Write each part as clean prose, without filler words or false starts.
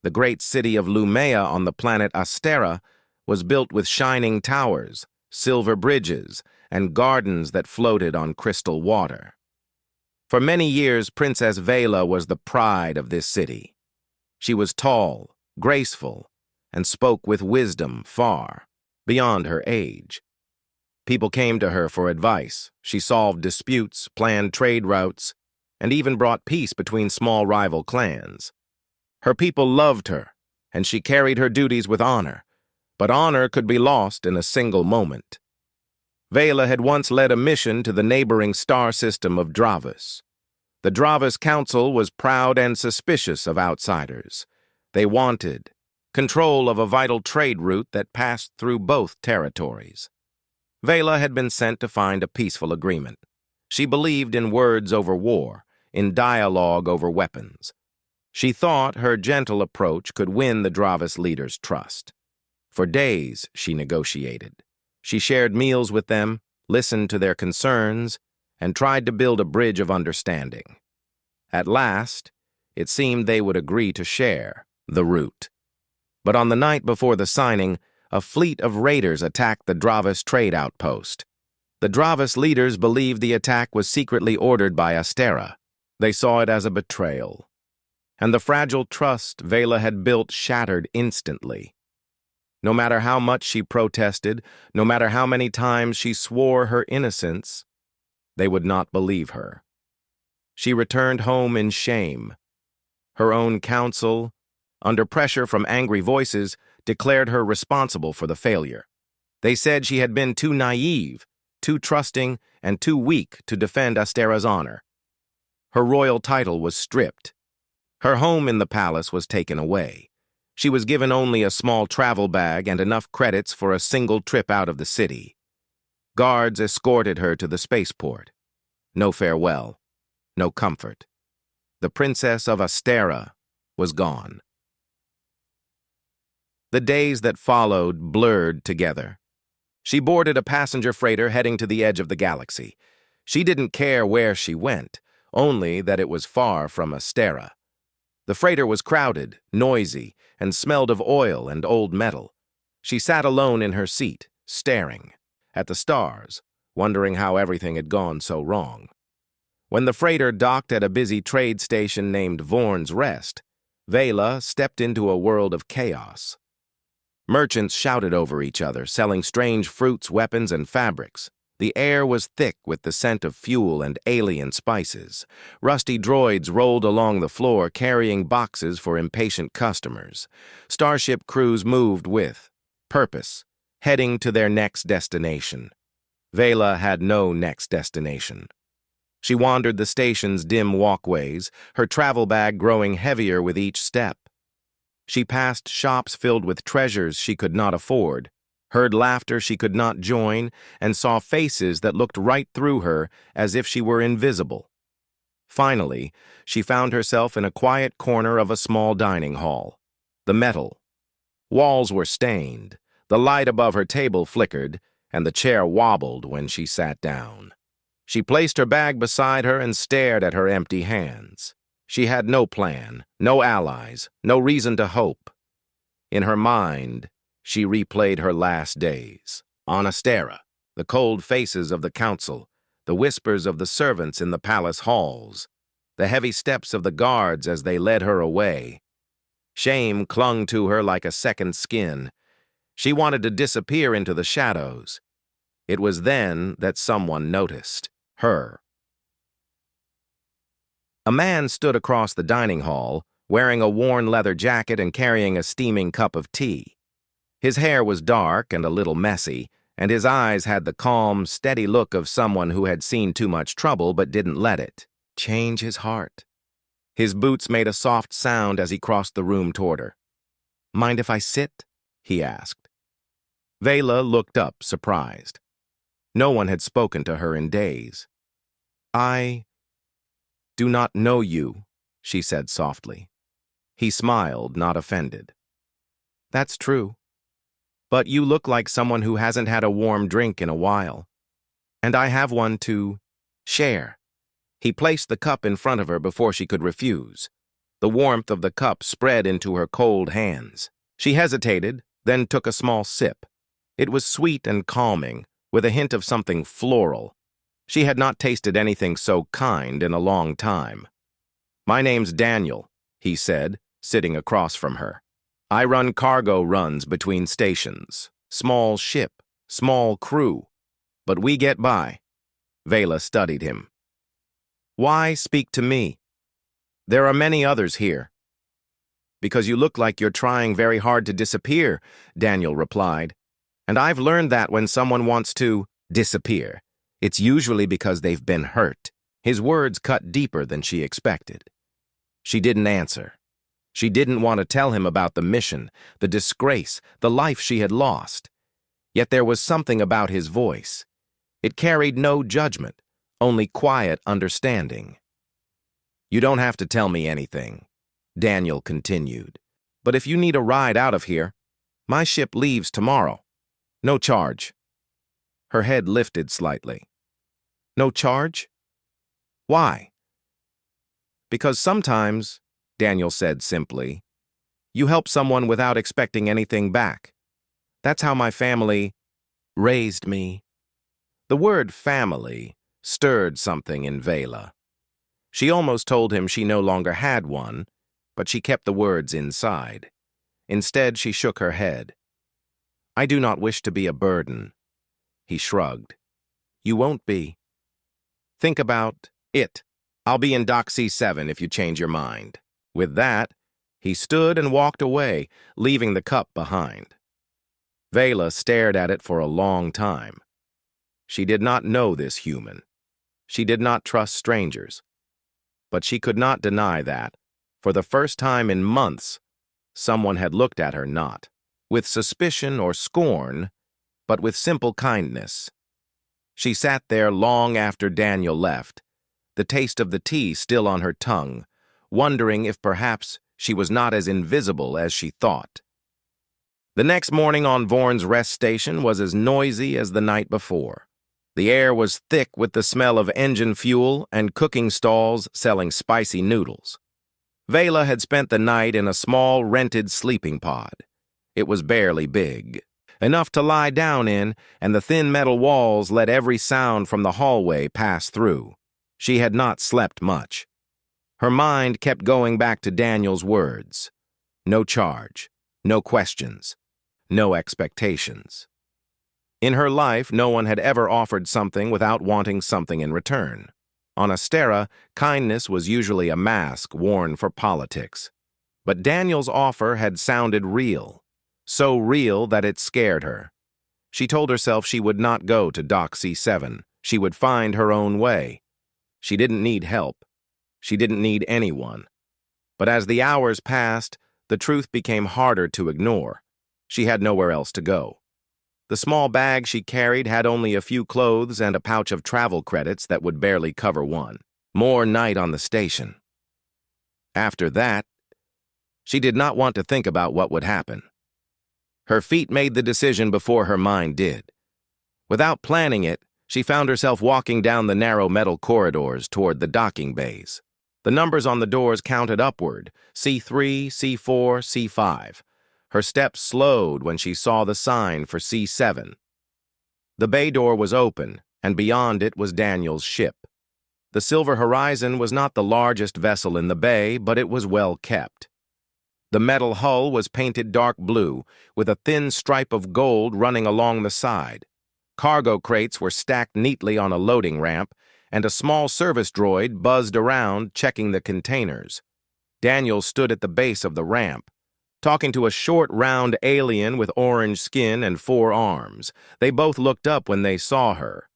The great city of Lumea on the planet Astera was built with shining towers, silver bridges, and gardens that floated on crystal water. For many years, Princess Vela was the pride of this city. She was tall, graceful, and spoke with wisdom far beyond her age. People came to her for advice. She solved disputes, planned trade routes, and even brought peace between small rival clans. Her people loved her, and she carried her duties with honor, but honor could be lost in a single moment. Vela had once led a mission to the neighboring star system of Dravus. The Dravus Council was proud and suspicious of outsiders. They wanted control of a vital trade route that passed through both territories. Vela had been sent to find a peaceful agreement. She believed in words over war, in dialogue over weapons. She thought her gentle approach could win the Dravus leaders' trust. For days, she negotiated. She shared meals with them, listened to their concerns, and tried to build a bridge of understanding. At last, it seemed they would agree to share the route. But on the night before the signing, a fleet of raiders attacked the Dravus trade outpost. The Dravus leaders believed the attack was secretly ordered by Astera. They saw it as a betrayal. And the fragile trust Vela had built shattered instantly. No matter how much she protested, no matter how many times she swore her innocence, they would not believe her. She returned home in shame. Her own council, under pressure from angry voices, declared her responsible for the failure. They said she had been too naive, too trusting, and too weak to defend Astera's honor. Her royal title was stripped. Her home in the palace was taken away. She was given only a small travel bag and enough credits for a single trip out of the city. Guards escorted her to the spaceport. No farewell, no comfort. The Princess of Astera was gone. The days that followed blurred together. She boarded a passenger freighter heading to the edge of the galaxy. She didn't care where she went, only that it was far from Astera. The freighter was crowded, noisy, and smelled of oil and old metal. She sat alone in her seat, staring at the stars, wondering how everything had gone so wrong. When the freighter docked at a busy trade station named Vorn's Rest, Vela stepped into a world of chaos. Merchants shouted over each other, selling strange fruits, weapons, and fabrics. The air was thick with the scent of fuel and alien spices. Rusty droids rolled along the floor carrying boxes for impatient customers. Starship crews moved with purpose, heading to their next destination. Vela had no next destination. She wandered the station's dim walkways, her travel bag growing heavier with each step. She passed shops filled with treasures she could not afford, heard laughter she could not join, and saw faces that looked right through her as if she were invisible. Finally, she found herself in a quiet corner of a small dining hall. The metal. Walls were stained, the light above her table flickered, and the chair wobbled when she sat down. She placed her bag beside her and stared at her empty hands. She had no plan, no allies, no reason to hope. In her mind, she replayed her last days. On Astera, the cold faces of the council, the whispers of the servants in the palace halls, the heavy steps of the guards as they led her away. Shame clung to her like a second skin. She wanted to disappear into the shadows. It was then that someone noticed her. A man stood across the dining hall, wearing a worn leather jacket and carrying a steaming cup of tea. His hair was dark and a little messy, and his eyes had the calm, steady look of someone who had seen too much trouble but didn't let it change his heart. His boots made a soft sound as he crossed the room toward her. "Mind if I sit?" he asked. Vela looked up, surprised. No one had spoken to her in days. "I do not know you," she said softly. He smiled, not offended. "That's true. But you look like someone who hasn't had a warm drink in a while. And I have one to share." He placed the cup in front of her before she could refuse. The warmth of the cup spread into her cold hands. She hesitated, then took a small sip. It was sweet and calming, with a hint of something floral. She had not tasted anything so kind in a long time. "My name's Daniel," he said, sitting across from her. "I run cargo runs between stations. Small ship, small crew. But we get by." Vela studied him. "Why speak to me? There are many others here." "Because you look like you're trying very hard to disappear," Daniel replied. "And I've learned that when someone wants to disappear, it's usually because they've been hurt." His words cut deeper than she expected. She didn't answer. She didn't want to tell him about the mission, the disgrace, the life she had lost. Yet there was something about his voice. It carried no judgment, only quiet understanding. "You don't have to tell me anything," Daniel continued. "But if you need a ride out of here, my ship leaves tomorrow. No charge." Her head lifted slightly. "No charge? Why?" "Because sometimes," Daniel said simply, "you help someone without expecting anything back. That's how my family raised me." The word family stirred something in Vela. She almost told him she no longer had one, but she kept the words inside. Instead, she shook her head. "I do not wish to be a burden." He shrugged. "You won't be. Think about it. I'll be in Dock C7 if you change your mind." With that, he stood and walked away, leaving the cup behind. Vela stared at it for a long time. She did not know this human. She did not trust strangers. But she could not deny that, for the first time in months, someone had looked at her not with suspicion or scorn, but with simple kindness. She sat there long after Daniel left, the taste of the tea still on her tongue, wondering if perhaps she was not as invisible as she thought. The next morning on Vorn's rest station was as noisy as the night before. The air was thick with the smell of engine fuel and cooking stalls selling spicy noodles. Vela had spent the night in a small rented sleeping pod. It was barely big, enough to lie down in, and the thin metal walls let every sound from the hallway pass through. She had not slept much. Her mind kept going back to Daniel's words. No charge, no questions, no expectations. In her life, no one had ever offered something without wanting something in return. On Astera, kindness was usually a mask worn for politics. But Daniel's offer had sounded real, so real that it scared her. She told herself she would not go to Dock C7. She would find her own way. She didn't need help. She didn't need anyone. But as the hours passed, the truth became harder to ignore. She had nowhere else to go. The small bag she carried had only a few clothes and a pouch of travel credits that would barely cover one. More night on the station. After that, she did not want to think about what would happen. Her feet made the decision before her mind did. Without planning it, she found herself walking down the narrow metal corridors toward the docking bays. The numbers on the doors counted upward, C3, C4, C5. Her steps slowed when she saw the sign for C7. The bay door was open, and beyond it was Daniel's ship. The Silver Horizon was not the largest vessel in the bay, but it was well kept. The metal hull was painted dark blue, with a thin stripe of gold running along the side. Cargo crates were stacked neatly on a loading ramp, and a small service droid buzzed around checking the containers. Daniel stood at the base of the ramp, talking to a short, round alien with orange skin and 4 arms. They both looked up when they saw her.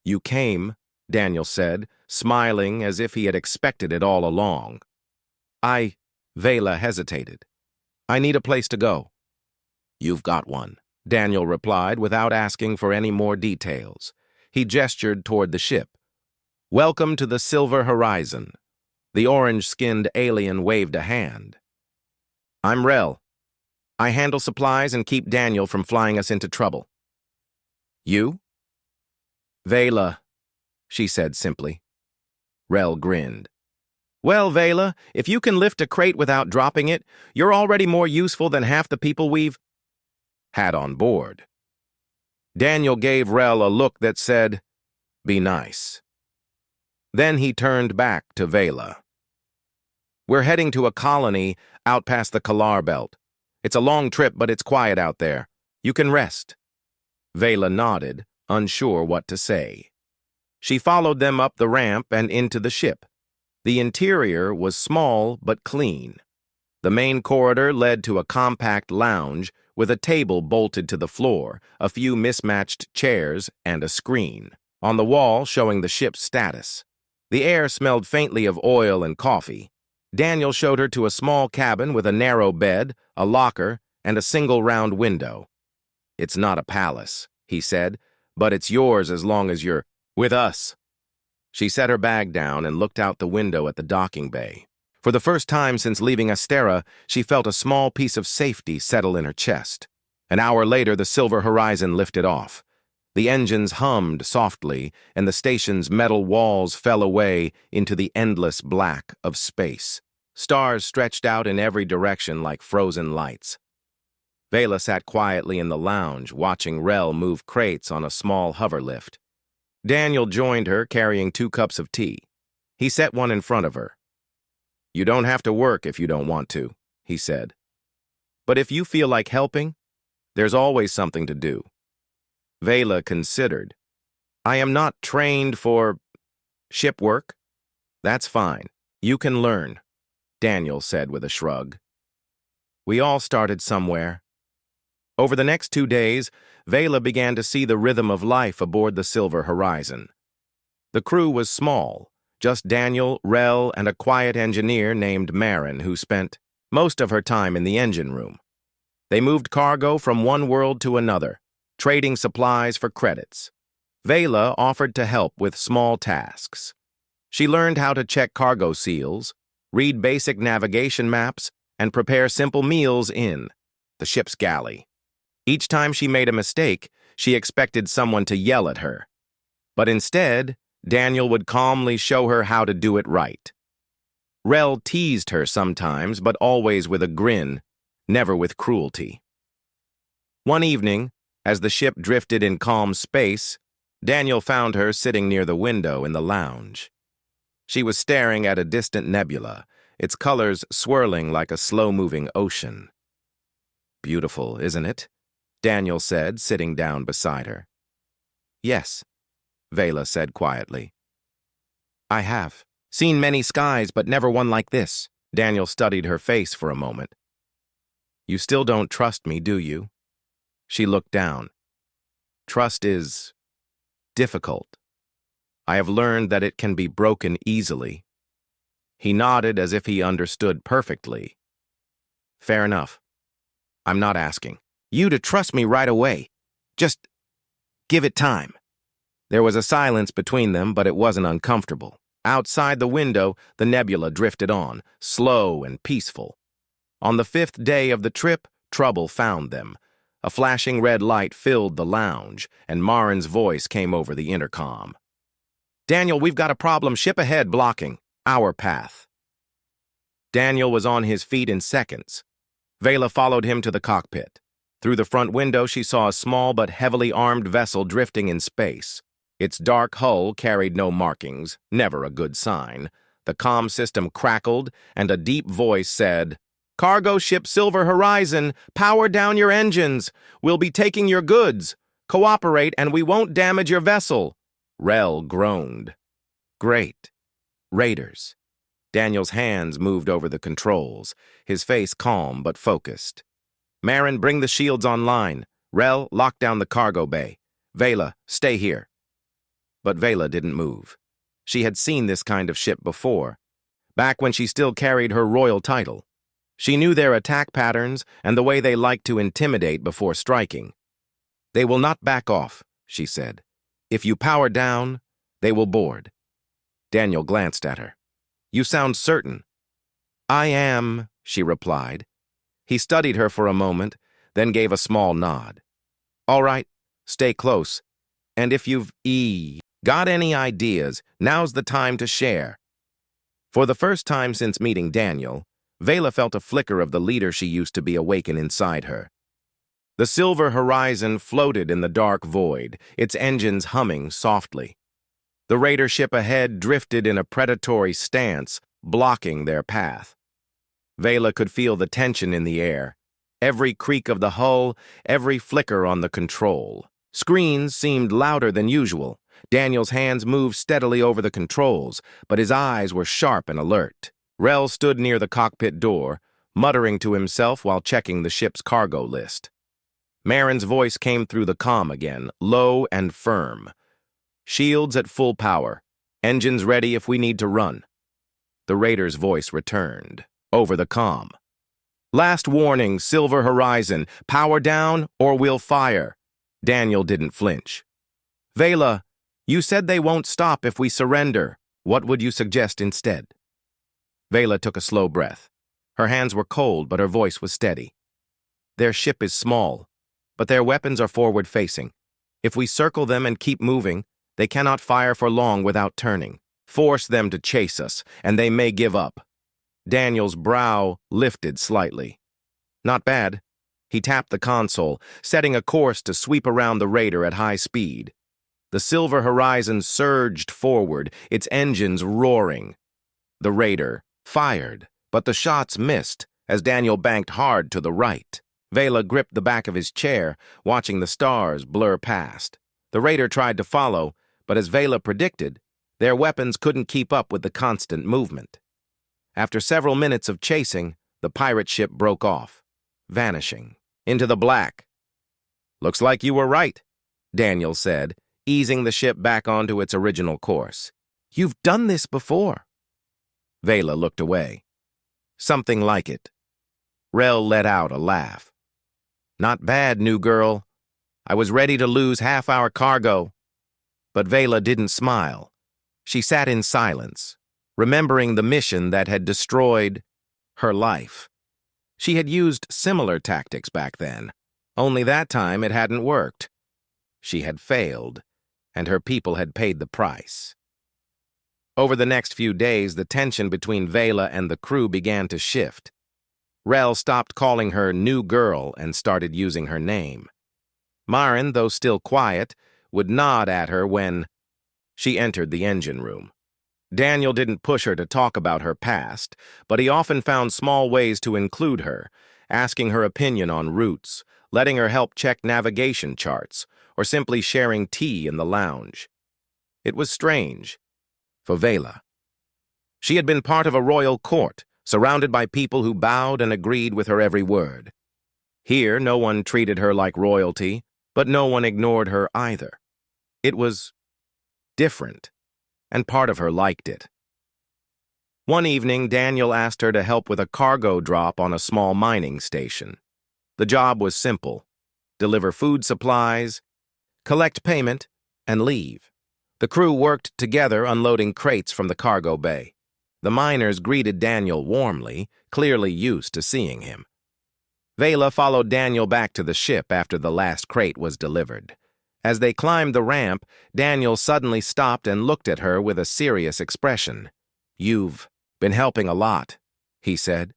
"You came," Daniel said, smiling as if he had expected it all along. Vela hesitated. "I need a place to go." "You've got one," Daniel replied without asking for any more details. He gestured toward the ship. "Welcome to the Silver Horizon." The orange-skinned alien waved a hand. "I'm Rel. I handle supplies and keep Daniel from flying us into trouble." "You?" "Vela," she said simply. Rel grinned. Well, Vela, if you can lift a crate without dropping it, you're already more useful than half the people we've had on board. Daniel gave Rel a look that said, "Be nice." Then he turned back to Vela. "We're heading to a colony out past the Kalar Belt. It's a long trip, but it's quiet out there. You can rest." Vela nodded, unsure what to say. She followed them up the ramp and into the ship. The interior was small but clean. The main corridor led to a compact lounge with a table bolted to the floor, a few mismatched chairs, and a screen on the wall showing the ship's status. The air smelled faintly of oil and coffee. Daniel showed her to a small cabin with a narrow bed, a locker, and a single round window. "It's not a palace," he said, "but it's yours as long as you're with us." She set her bag down and looked out the window at the docking bay. For the first time since leaving Astera, she felt a small piece of safety settle in her chest. An hour later, the Silver Horizon lifted off. The engines hummed softly, and the station's metal walls fell away into the endless black of space. Stars stretched out in every direction like frozen lights. Vela sat quietly in the lounge, watching Rel move crates on a small hoverlift. Daniel joined her, carrying 2 cups of tea. He set one in front of her. "You don't have to work if you don't want to," he said. "But if you feel like helping, there's always something to do." Vela considered. "I am not trained for ship work." "That's fine. You can learn," Daniel said with a shrug. We all started somewhere. Over the next 2 days, Vela began to see the rhythm of life aboard the Silver Horizon. The crew was small, just Daniel, Rel, and a quiet engineer named Marin who spent most of her time in the engine room. They moved cargo from one world to another, trading supplies for credits. Vela offered to help with small tasks. She learned how to check cargo seals, read basic navigation maps, and prepare simple meals in the ship's galley. Each time she made a mistake, she expected someone to yell at her. But instead, Daniel would calmly show her how to do it right. Rel teased her sometimes, but always with a grin, never with cruelty. One evening, as the ship drifted in calm space, Daniel found her sitting near the window in the lounge. She was staring at a distant nebula, its colors swirling like a slow-moving ocean. "Beautiful, isn't it?" Daniel said, sitting down beside her. "Yes," Vela said quietly. "I have seen many skies, but never one like this." Daniel studied her face for a moment. "You still don't trust me, do you?" She looked down. "Trust is difficult. I have learned that it can be broken easily." He nodded as if he understood perfectly. "Fair enough. I'm not asking you to trust me right away. Just give it time." There was a silence between them, but it wasn't uncomfortable. Outside the window, the nebula drifted on, slow and peaceful. On the 5th day of the trip, trouble found them. A flashing red light filled the lounge, and Marin's voice came over the intercom. "Daniel, we've got a problem. Ship ahead blocking our path." Daniel was on his feet in seconds. Vela followed him to the cockpit. Through the front window, she saw a small but heavily armed vessel drifting in space. Its dark hull carried no markings, never a good sign. The comm system crackled, and a deep voice said, "Cargo ship Silver Horizon, power down your engines. We'll be taking your goods. Cooperate and we won't damage your vessel." Rel groaned. "Great. Raiders." Daniel's hands moved over the controls, his face calm but focused. "Marin, bring the shields online. Rel, lock down the cargo bay. Vela, stay here." But Vela didn't move. She had seen this kind of ship before, back when she still carried her royal title. She knew their attack patterns and the way they liked to intimidate before striking. "They will not back off," she said. "If you power down, they will board." Daniel glanced at her. "You sound certain." "I am," she replied. He studied her for a moment, then gave a small nod. "All right, stay close. And if you've got any ideas, now's the time to share." For the first time since meeting Daniel, Vela felt a flicker of the leader she used to be awaken inside her. The silver horizon floated in the dark void, its engines humming softly. The raider ship ahead drifted in a predatory stance, blocking their path. Vela could feel the tension in the air, every creak of the hull, every flicker on the control. Screens seemed louder than usual. Daniel's hands moved steadily over the controls, but his eyes were sharp and alert. Rel stood near the cockpit door, muttering to himself while checking the ship's cargo list. Marin's voice came through the comm again, low and firm. "Shields at full power. Engines ready if we need to run." The raider's voice returned, over the comm. "Last warning, Silver Horizon. Power down or we'll fire." Daniel didn't flinch. "Vela, you said they won't stop if we surrender. What would you suggest instead?" Vela took a slow breath. Her hands were cold, but her voice was steady. "Their ship is small, but their weapons are forward-facing. If we circle them and keep moving, they cannot fire for long without turning. Force them to chase us, and they may give up." Daniel's brow lifted slightly. "Not bad." He tapped the console, setting a course to sweep around the raider at high speed. The Silver Horizon surged forward, its engines roaring. The raider fired, but the shots missed as Daniel banked hard to the right. Vela gripped the back of his chair, watching the stars blur past. The raider tried to follow, but as Vela predicted, their weapons couldn't keep up with the constant movement. After several minutes of chasing, the pirate ship broke off, vanishing into the black. "Looks like you were right," Daniel said, easing the ship back onto its original course. "You've done this before." Vela looked away. "Something like it." Rel let out a laugh. "Not bad, new girl. I was ready to lose half our cargo." But Vela didn't smile. She sat in silence, remembering the mission that had destroyed her life. She had used similar tactics back then, only that time it hadn't worked. She had failed, and her people had paid the price. Over the next few days, the tension between Vela and the crew began to shift. Rel stopped calling her new girl and started using her name. Marin, though still quiet, would nod at her when she entered the engine room. Daniel didn't push her to talk about her past, but he often found small ways to include her, asking her opinion on routes, letting her help check navigation charts, or simply sharing tea in the lounge. It was strange for Vela. She had been part of a royal court, surrounded by people who bowed and agreed with her every word. Here, no one treated her like royalty, but no one ignored her either. It was different, and part of her liked it. One evening, Daniel asked her to help with a cargo drop on a small mining station. The job was simple: deliver food supplies, collect payment, and leave. The crew worked together unloading crates from the cargo bay. The miners greeted Daniel warmly, clearly used to seeing him. Vela followed Daniel back to the ship after the last crate was delivered. As they climbed the ramp, Daniel suddenly stopped and looked at her with a serious expression. "You've been helping a lot," he said.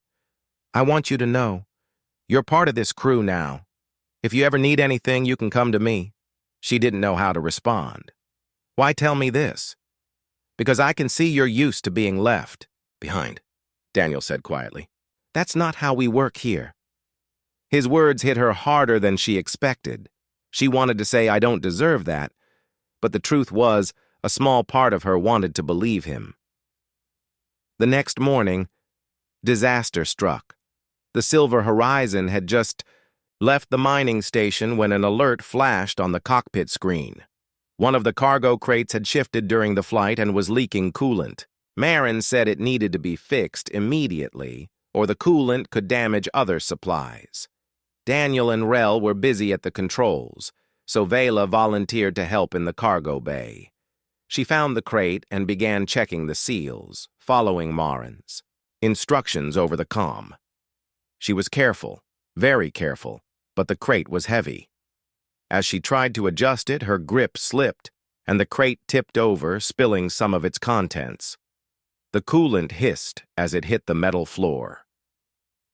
"I want you to know, you're part of this crew now. If you ever need anything, you can come to me." She didn't know how to respond. "Why tell me this?" "Because I can see you're used to being left behind," Daniel said quietly. "That's not how we work here." His words hit her harder than she expected. She wanted to say, "I don't deserve that," but the truth was, a small part of her wanted to believe him. The next morning, disaster struck. The Silver Horizon had just left the mining station when an alert flashed on the cockpit screen. One of the cargo crates had shifted during the flight and was leaking coolant. Marin said it needed to be fixed immediately, or the coolant could damage other supplies. Daniel and Rel were busy at the controls, so Vela volunteered to help in the cargo bay. She found the crate and began checking the seals, following Marin's instructions over the comm. She was careful, very careful, but the crate was heavy. As she tried to adjust it, her grip slipped, and the crate tipped over, spilling some of its contents. The coolant hissed as it hit the metal floor.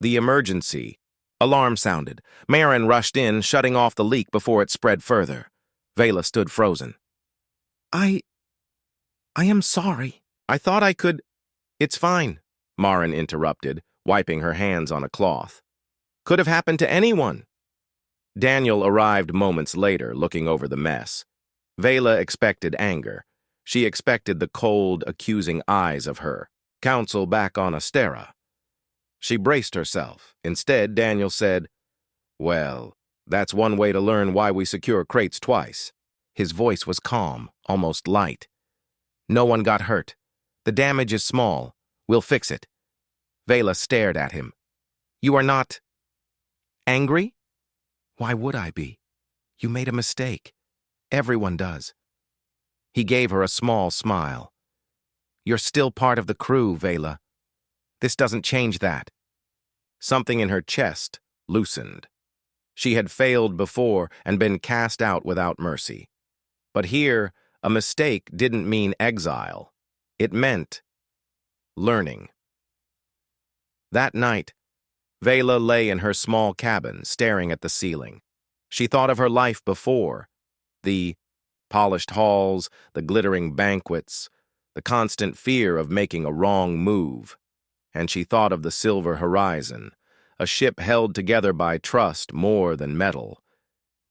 The emergency. Alarm sounded. Marin rushed in, shutting off the leak before it spread further. Vela stood frozen. I am sorry. I thought I could— It's fine, Marin interrupted, wiping her hands on a cloth. Could have happened to anyone. Daniel arrived moments later, looking over the mess. Vela expected anger. She expected the cold, accusing eyes of her counsel back on Astera. She braced herself. Instead, Daniel said, "Well, that's one way to learn why we secure crates twice." His voice was calm, almost light. "No one got hurt. The damage is small. We'll fix it." Vela stared at him. "You are not angry?" "Why would I be? You made a mistake. Everyone does." He gave her a small smile. "You're still part of the crew, Vela. This doesn't change that." Something in her chest loosened. She had failed before and been cast out without mercy. But here, a mistake didn't mean exile. It meant learning. That night, Vela lay in her small cabin, staring at the ceiling. She thought of her life before, the polished halls, the glittering banquets, the constant fear of making a wrong move. And she thought of the Silver Horizon, a ship held together by trust more than metal.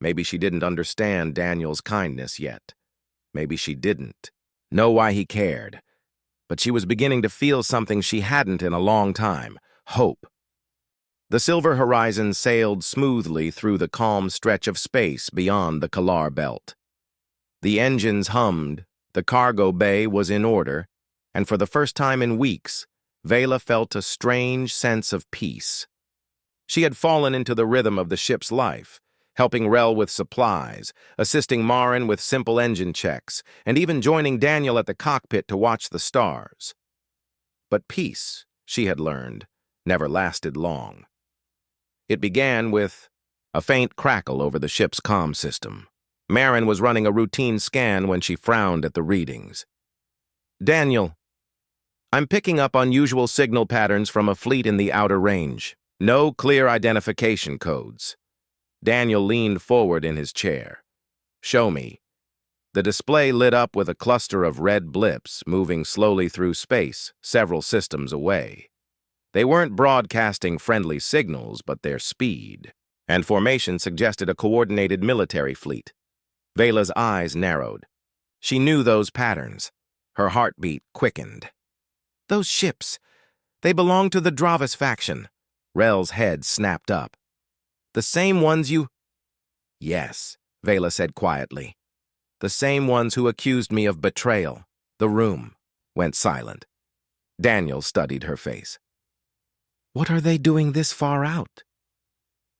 Maybe she didn't understand Daniel's kindness yet. Maybe she didn't know why he cared. But she was beginning to feel something she hadn't in a long time: hope. The Silver Horizon sailed smoothly through the calm stretch of space beyond the Kalar Belt. The engines hummed, the cargo bay was in order, and for the first time in weeks, Vela felt a strange sense of peace. She had fallen into the rhythm of the ship's life, helping Rel with supplies, assisting Marin with simple engine checks, and even joining Daniel at the cockpit to watch the stars. But peace, she had learned, never lasted long. It began with a faint crackle over the ship's comm system. Marin was running a routine scan when she frowned at the readings. "Daniel, I'm picking up unusual signal patterns from a fleet in the outer range. No clear identification codes." Daniel leaned forward in his chair. "Show me." The display lit up with a cluster of red blips moving slowly through space, several systems away. They weren't broadcasting friendly signals, but their speed and formation suggested a coordinated military fleet. Vela's eyes narrowed. She knew those patterns. Her heartbeat quickened. "Those ships, they belong to the Dravis faction." Rel's head snapped up. "The same ones you—" "Yes," Vela said quietly. "The same ones who accused me of betrayal." The room went silent. Daniel studied her face. "What are they doing this far out?"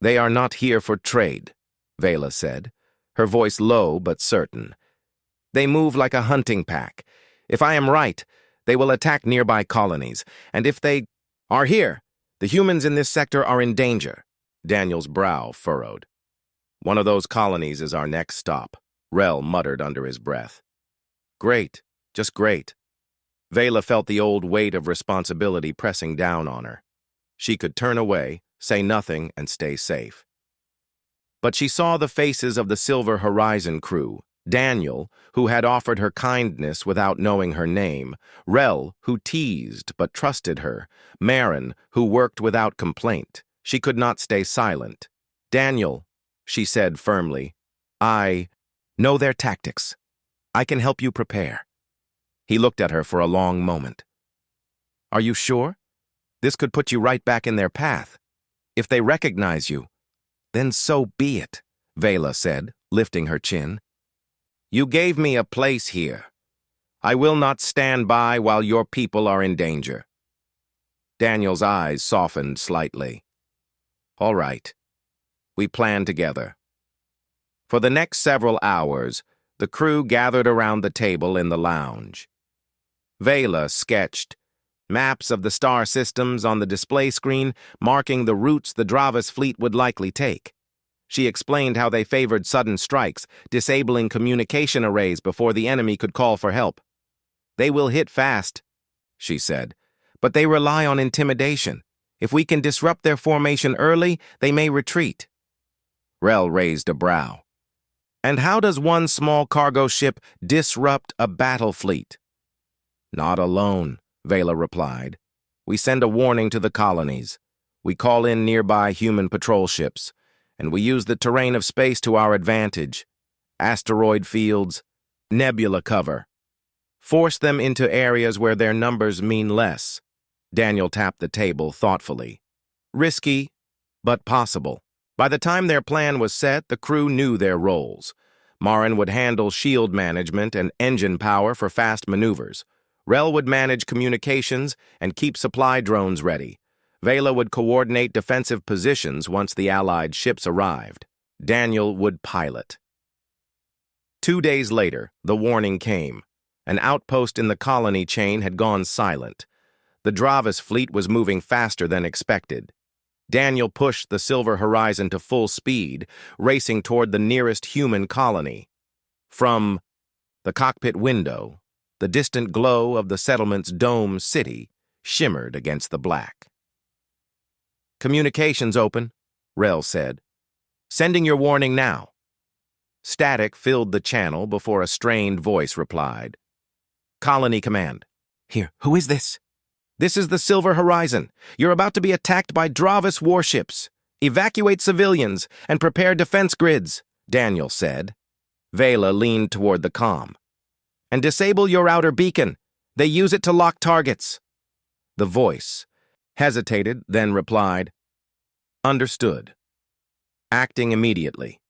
"They are not here for trade," Vela said, her voice low but certain. "They move like a hunting pack. If I am right, they will attack nearby colonies, and if they are here, the humans in this sector are in danger." Daniel's brow furrowed. "One of those colonies is our next stop," Rel muttered under his breath. "Great, just great." Vela felt the old weight of responsibility pressing down on her. She could turn away, say nothing, and stay safe. But she saw the faces of the Silver Horizon crew: Daniel, who had offered her kindness without knowing her name; Rel, who teased but trusted her; Marin, who worked without complaint. She could not stay silent. "Daniel," she said firmly, "I know their tactics. I can help you prepare." He looked at her for a long moment. "Are you sure? This could put you right back in their path. If they recognize you, then so be it," Vela said, lifting her chin. "You gave me a place here. I will not stand by while your people are in danger." Daniel's eyes softened slightly. "All right. We plan together." For the next several hours, the crew gathered around the table in the lounge. Vela sketched maps of the star systems on the display screen, marking the routes the Dravis fleet would likely take. She explained how they favored sudden strikes, disabling communication arrays before the enemy could call for help. "They will hit fast. she said. "But they rely on intimidation. If we can disrupt their formation early, they may retreat." Rel raised a brow. "And how does one small cargo ship disrupt a battle fleet?" "Not alone," Vela replied. "We send a warning to the colonies. We call in nearby human patrol ships, and we use the terrain of space to our advantage. Asteroid fields, nebula cover. Force them into areas where their numbers mean less." Daniel tapped the table thoughtfully. "Risky, but possible." By the time their plan was set, the crew knew their roles. Marin would handle shield management and engine power for fast maneuvers. Rel would manage communications and keep supply drones ready. Vela would coordinate defensive positions once the Allied ships arrived. Daniel would pilot. 2 days later, the warning came. An outpost in the colony chain had gone silent. The Dravis fleet was moving faster than expected. Daniel pushed the Silver Horizon to full speed, racing toward the nearest human colony. From the cockpit window, the distant glow of the settlement's dome city shimmered against the black. "Communications open," Rel said. "Sending your warning now." Static filled the channel before a strained voice replied. "Colony command." "Here, who is this?" "This is the Silver Horizon. You're about to be attacked by Dravis warships. Evacuate civilians and prepare defense grids," Daniel said. Vela leaned toward the comm. "And disable your outer beacon. They use it to lock targets." The voice hesitated, then replied, "Understood." Acting immediately.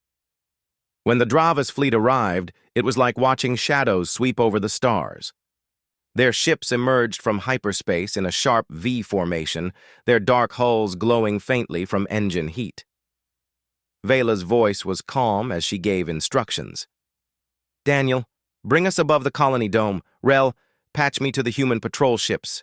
When the Dravis fleet arrived, it was like watching shadows sweep over the stars. Their ships emerged from hyperspace in a sharp V formation, their dark hulls glowing faintly from engine heat. Vela's voice was calm as she gave instructions. "Daniel, bring us above the colony dome. Rel, patch me to the human patrol ships."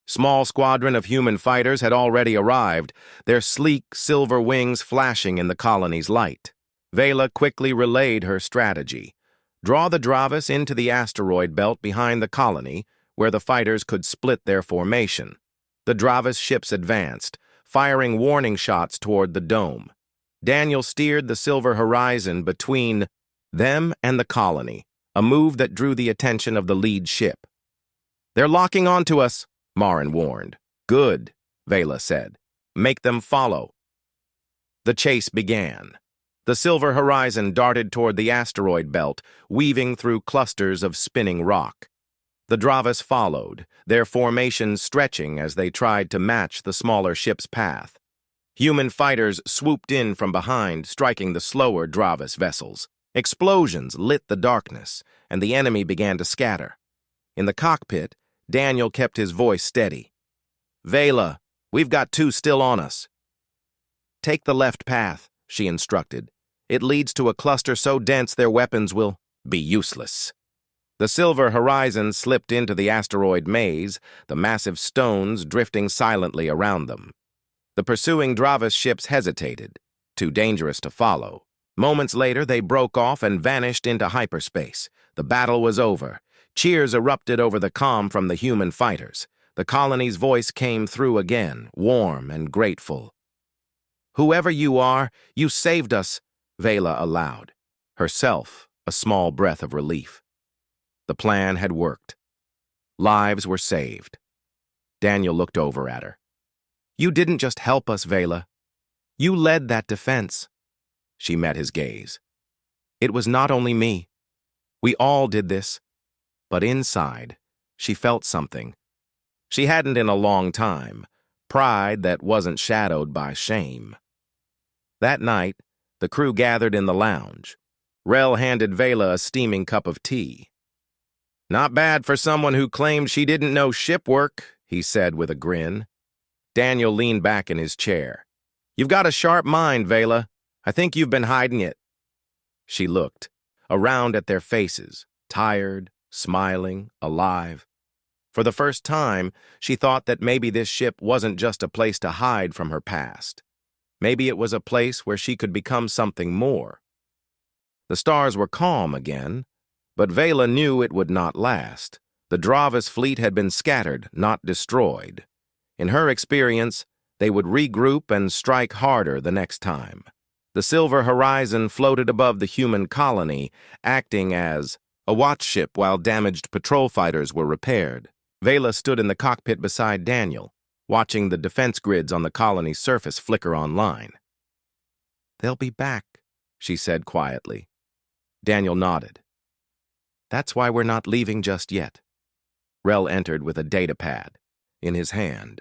Small squadron of human fighters had already arrived, their sleek silver wings flashing in the colony's light. Vela quickly relayed her strategy. Draw the Dravis into the asteroid belt behind the colony, where the fighters could split their formation. The Dravis ships advanced, firing warning shots toward the dome. Daniel steered the Silver Horizon between them and the colony, a move that drew the attention of the lead ship. "They're locking onto us," Marin warned. "Good," Vela said. "Make them follow." The chase began. The Silver Horizon darted toward the asteroid belt, weaving through clusters of spinning rock. The Dravis followed, their formation stretching as they tried to match the smaller ship's path. Human fighters swooped in from behind, striking the slower Dravis vessels. Explosions lit the darkness, and the enemy began to scatter. In the cockpit, Daniel kept his voice steady. "Vela, we've got 2 still on us." "Take the left path," she instructed. "It leads to a cluster so dense their weapons will be useless." The Silver Horizon slipped into the asteroid maze, the massive stones drifting silently around them. The pursuing Dravis ships hesitated, too dangerous to follow. Moments later, they broke off and vanished into hyperspace. The battle was over. Cheers erupted over the comm from the human fighters. The colony's voice came through again, warm and grateful. "Whoever you are, you saved us," Vela allowed, herself a small breath of relief. The plan had worked. Lives were saved. Daniel looked over at her. "You didn't just help us, Vela. You led that defense." She met his gaze. "It was not only me. We all did this." But inside, she felt something. She hadn't in a long time, pride that wasn't shadowed by shame. That night, the crew gathered in the lounge. Rel handed Vela a steaming cup of tea. "Not bad for someone who claimed she didn't know ship work," he said with a grin. Daniel leaned back in his chair. "You've got a sharp mind, Vela. I think you've been hiding it." She looked around at their faces, tired, smiling, alive. For the first time, she thought that maybe this ship wasn't just a place to hide from her past. Maybe it was a place where she could become something more. The stars were calm again, but Vela knew it would not last. The Dravas fleet had been scattered, not destroyed. In her experience, they would regroup and strike harder the next time. The Silver Horizon floated above the human colony, acting as a watch ship while damaged patrol fighters were repaired. Vela stood in the cockpit beside Daniel, watching the defense grids on the colony's surface flicker online. "They'll be back," she said quietly. Daniel nodded. "That's why we're not leaving just yet." Rel entered with a datapad in his hand.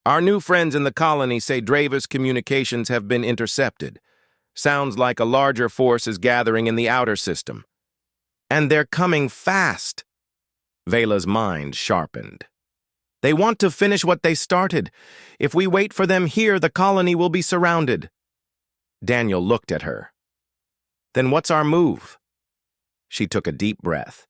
"Our new friends in the colony say Dravis communications have been intercepted. Sounds like a larger force is gathering in the outer system. And they're coming fast." Vela's mind sharpened. "They want to finish what they started. If we wait for them here, the colony will be surrounded." Daniel looked at her. "Then what's our move?" She took a deep breath.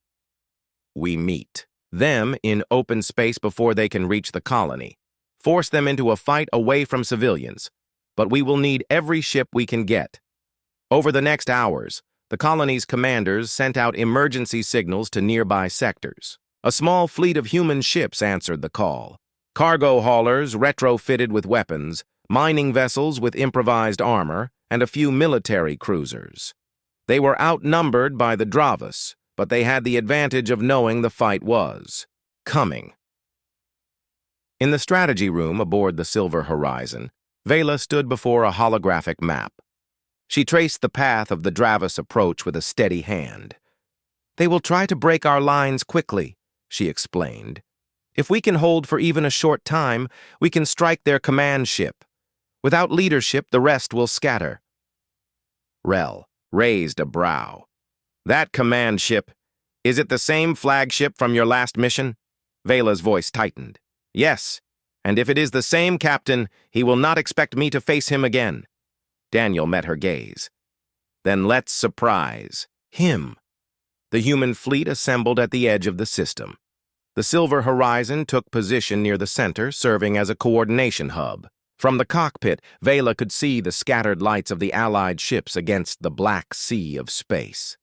"We meet them in open space before they can reach the colony. Force them into a fight away from civilians. But we will need every ship we can get." Over the next hours, the colony's commanders sent out emergency signals to nearby sectors. A small fleet of human ships answered the call. Cargo haulers retrofitted with weapons, mining vessels with improvised armor, and a few military cruisers. They were outnumbered by the Dravas, but they had the advantage of knowing the fight was coming. In the strategy room aboard the Silver Horizon, Vela stood before a holographic map. She traced the path of the Dravas approach with a steady hand. "They will try to break our lines quickly," she explained. "If we can hold for even a short time, we can strike their command ship. Without leadership, the rest will scatter." Rel raised a brow. "That command ship, is it the same flagship from your last mission?" Vela's voice tightened. "Yes, and if it is the same captain, he will not expect me to face him again." Daniel met her gaze. "Then let's surprise him." The human fleet assembled at the edge of the system. The Silver Horizon took position near the center, serving as a coordination hub. From the cockpit, Vela could see the scattered lights of the Allied ships against the black sea of space.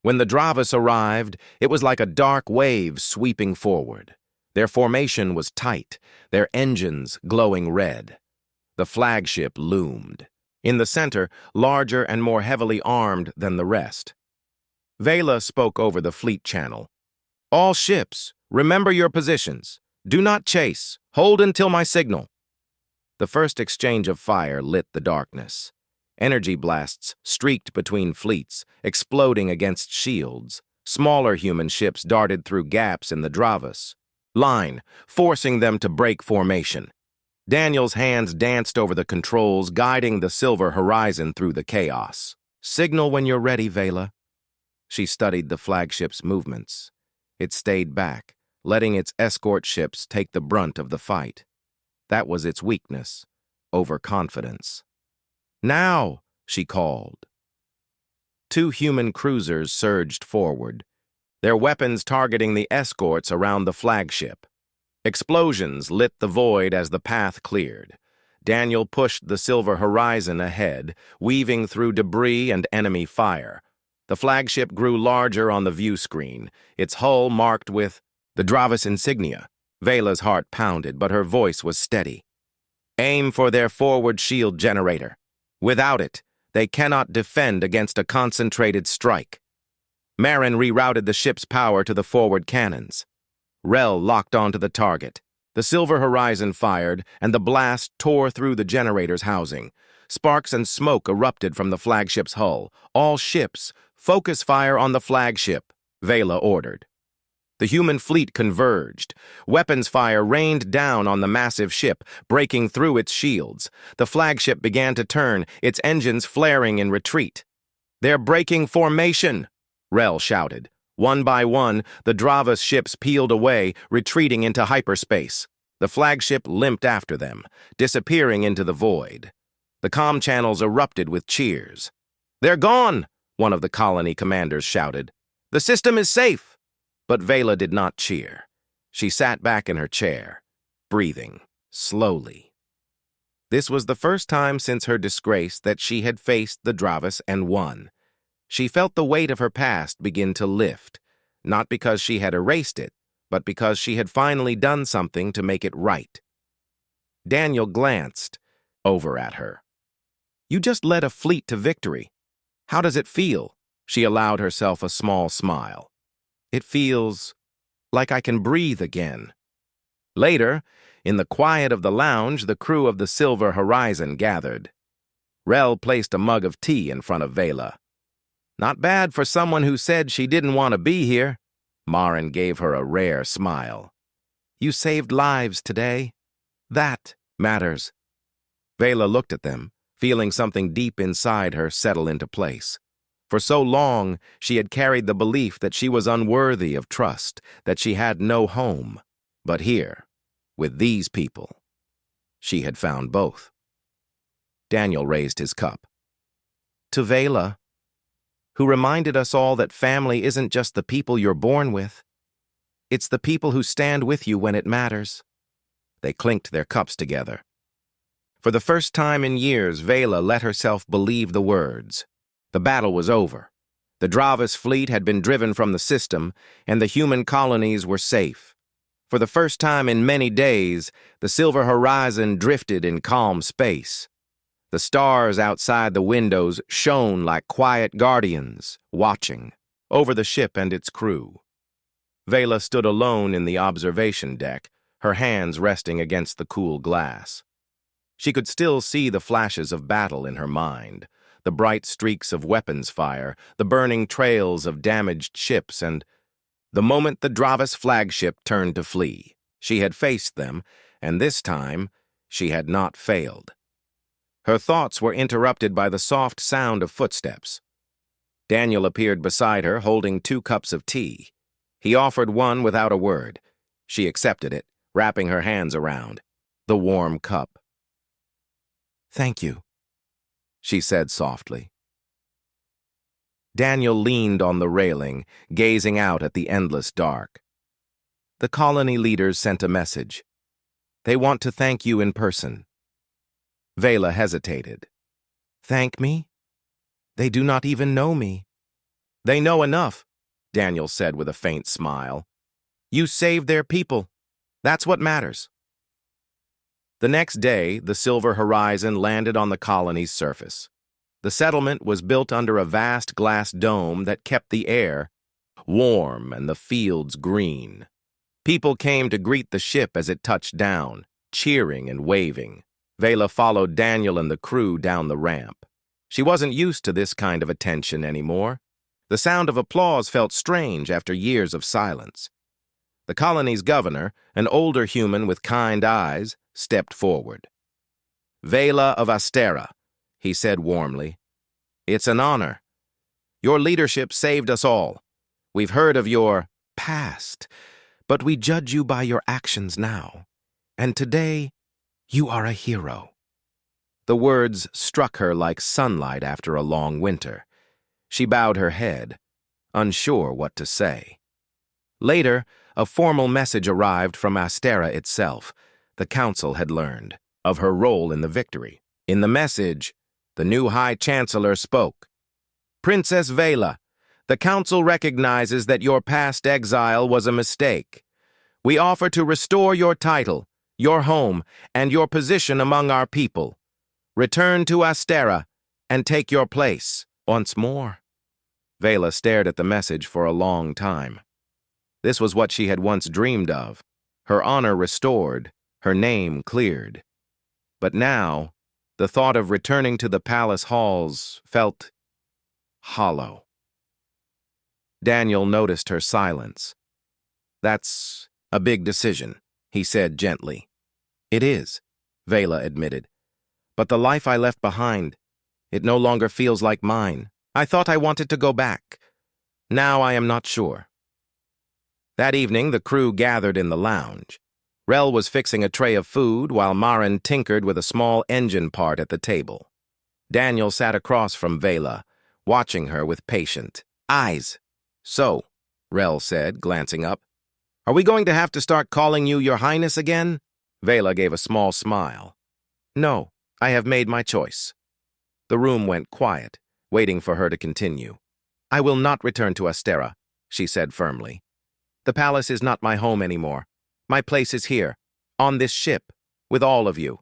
When the Dravas arrived, it was like a dark wave sweeping forward. Their formation was tight, their engines glowing red. The flagship loomed. In the center, larger and more heavily armed than the rest. Vela spoke over the fleet channel. "All ships, remember your positions. Do not chase. Hold until my signal." The first exchange of fire lit the darkness. Energy blasts streaked between fleets, exploding against shields. Smaller human ships darted through gaps in the Dravas line, forcing them to break formation. Daniel's hands danced over the controls, guiding the Silver Horizon through the chaos. "Signal when you're ready, Vela." She studied the flagship's movements. It stayed back, letting its escort ships take the brunt of the fight. That was its weakness, overconfidence. "Now," she called. Two human cruisers surged forward, their weapons targeting the escorts around the flagship. Explosions lit the void as the path cleared. Daniel pushed the Silver Horizon ahead, weaving through debris and enemy fire. The flagship grew larger on the view screen, its hull marked with the Dravas insignia. Vela's heart pounded, but her voice was steady. "Aim for their forward shield generator. Without it, they cannot defend against a concentrated strike." Marin rerouted the ship's power to the forward cannons. Rel locked onto the target. The Silver Horizon fired, and the blast tore through the generator's housing. Sparks and smoke erupted from the flagship's hull. "All ships, focus fire on the flagship," Vela ordered. The human fleet converged. Weapons fire rained down on the massive ship, breaking through its shields. The flagship began to turn, its engines flaring in retreat. "They're breaking formation," Rel shouted. One by one, the Dravas ships peeled away, retreating into hyperspace. The flagship limped after them, disappearing into the void. The comm channels erupted with cheers. "They're gone," one of the colony commanders shouted. "The system is safe." But Vela did not cheer. She sat back in her chair, breathing slowly. This was the first time since her disgrace that she had faced the Dravas and won. She felt the weight of her past begin to lift. not because she had erased it, but because she had finally done something to make it right. Daniel glanced over at her. "You just led a fleet to victory. How does it feel?" She allowed herself a small smile. "It feels like I can breathe again." Later, in the quiet of the lounge, the crew of the Silver Horizon gathered. Rel placed a mug of tea in front of Vela. "Not bad for someone who said she didn't want to be here." Marin gave her a rare smile. "You saved lives today. That matters." Vela looked at them, feeling something deep inside her settle into place. For so long, she had carried the belief that she was unworthy of trust, that she had no home. But here, with these people, she had found both. Daniel raised his cup. "To Vela, who reminded us all that family isn't just the people you're born with. It's the people who stand with you when it matters." They clinked their cups together. For the first time in years, Vela let herself believe the words. The battle was over. The Dravis fleet had been driven from the system, and the human colonies were safe. For the first time in many days, the Silver Horizon drifted in calm space. The stars outside the windows shone like quiet guardians, watching over the ship and its crew. Vela stood alone in the observation deck, her hands resting against the cool glass. She could still see the flashes of battle in her mind, the bright streaks of weapons fire, the burning trails of damaged ships, and the moment the Dravis flagship turned to flee, she had faced them, and this time she had not failed. Her thoughts were interrupted by the soft sound of footsteps. Daniel appeared beside her, holding 2 cups of tea. He offered one without a word. She accepted it, wrapping her hands around the warm cup. "Thank you," she said softly. Daniel leaned on the railing, gazing out at the endless dark. "The colony leaders sent a message. They want to thank you in person." Vela hesitated. "Thank me? They do not even know me." "They know enough," Daniel said with a faint smile. "You saved their people. That's what matters." The next day, the Silver Horizon landed on the colony's surface. The settlement was built under a vast glass dome that kept the air warm and the fields green. People came to greet the ship as it touched down, cheering and waving. Vela followed Daniel and the crew down the ramp. She wasn't used to this kind of attention anymore. The sound of applause felt strange after years of silence. The colony's governor, an older human with kind eyes, stepped forward. "Vela of Astera," he said warmly. "It's an honor. Your leadership saved us all. We've heard of your past, but we judge you by your actions now. And today, you are a hero." The words struck her like sunlight after a long winter. She bowed her head, unsure what to say. Later, a formal message arrived from Astera itself. The council had learned of her role in the victory. In the message, the new High Chancellor spoke. "Princess Vela, the council recognizes that your past exile was a mistake. We offer to restore your title, your home, and your position among our people. Return to Astera and take your place once more." Vela stared at the message for a long time. This was what she had once dreamed of, her honor restored, her name cleared. But now, the thought of returning to the palace halls felt hollow. Daniel noticed her silence. "That's a big decision," he said gently. "It is," Vela admitted. "But the life I left behind, it no longer feels like mine. I thought I wanted to go back. Now I am not sure." That evening, the crew gathered in the lounge. Rel was fixing a tray of food while Marin tinkered with a small engine part at the table. Daniel sat across from Vela, watching her with patient eyes. "So," Rel said, glancing up, "are we going to have to start calling you Your Highness again?" Vela gave a small smile. "No, I have made my choice." The room went quiet, waiting for her to continue. "I will not return to Astera. she said firmly. "The palace is not my home anymore. My place is here, on this ship, with all of you."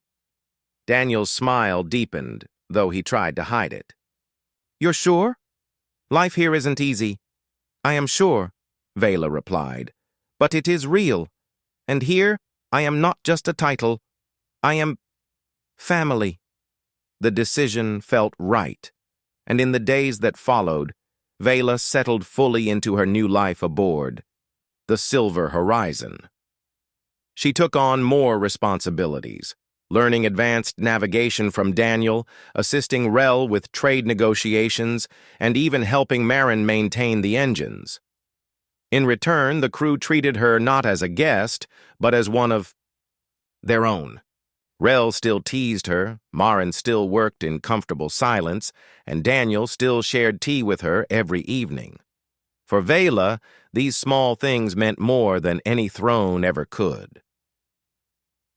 Daniel's smile deepened, though he tried to hide it. "You're sure? Life here isn't easy." "I am sure," Vela replied. "But it is real. And here, I am not just a title. I am family." The decision felt right, and in the days that followed, Vela settled fully into her new life aboard the Silver Horizon. She took on more responsibilities, learning advanced navigation from Daniel, assisting Rel with trade negotiations, and even helping Marin maintain the engines. In return, the crew treated her not as a guest, but as one of their own. Rel still teased her, Marin still worked in comfortable silence, and Daniel still shared tea with her every evening. For Vela, these small things meant more than any throne ever could.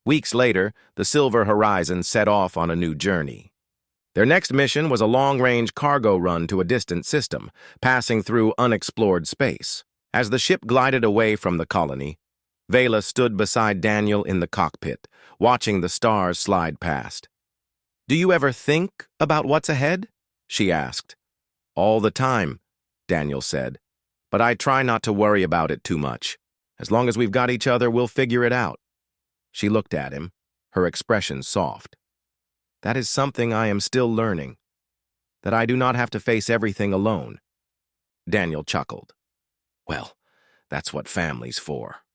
Weeks later, the Silver Horizon set off on a new journey. Their next mission was a long-range cargo run to a distant system, passing through unexplored space. As the ship glided away from the colony, Vela stood beside Daniel in the cockpit, watching the stars slide past. "Do you ever think about what's ahead?" she asked. "All the time," Daniel said. "But I try not to worry about it too much. As long as we've got each other, we'll figure it out." She looked at him, her expression soft. "That is something I am still learning, that I do not have to face everything alone." Daniel chuckled. "Well, that's what family's for."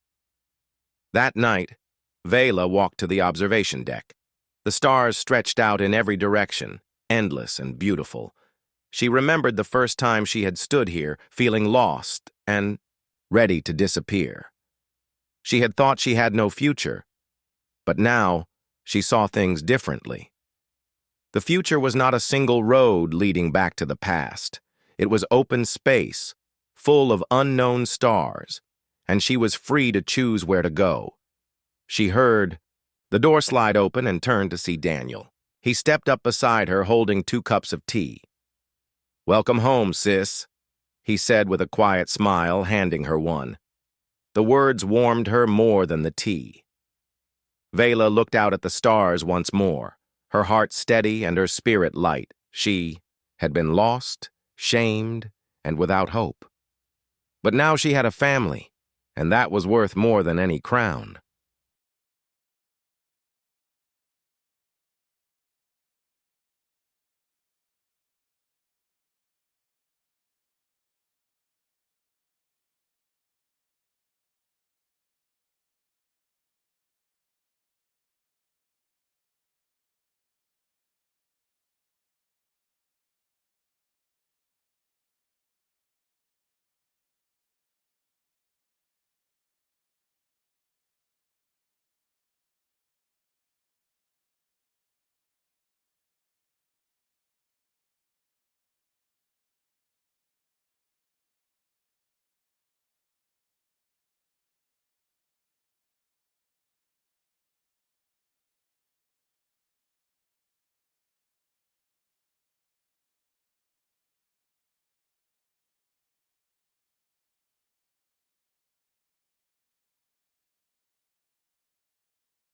That night, Vela walked to the observation deck. The stars stretched out in every direction, endless and beautiful. She remembered the first time she had stood here, feeling lost and ready to disappear. She had thought she had no future, but now she saw things differently. The future was not a single road leading back to the past. It was open space, full of unknown stars, and she was free to choose where to go. She heard the door slide open and turned to see Daniel. He stepped up beside her, holding 2 cups of tea. "Welcome home, sis," he said with a quiet smile, handing her one. The words warmed her more than the tea. Vela looked out at the stars once more, her heart steady and her spirit light. She had been lost, shamed, and without hope. But now she had a family, and that was worth more than any crown.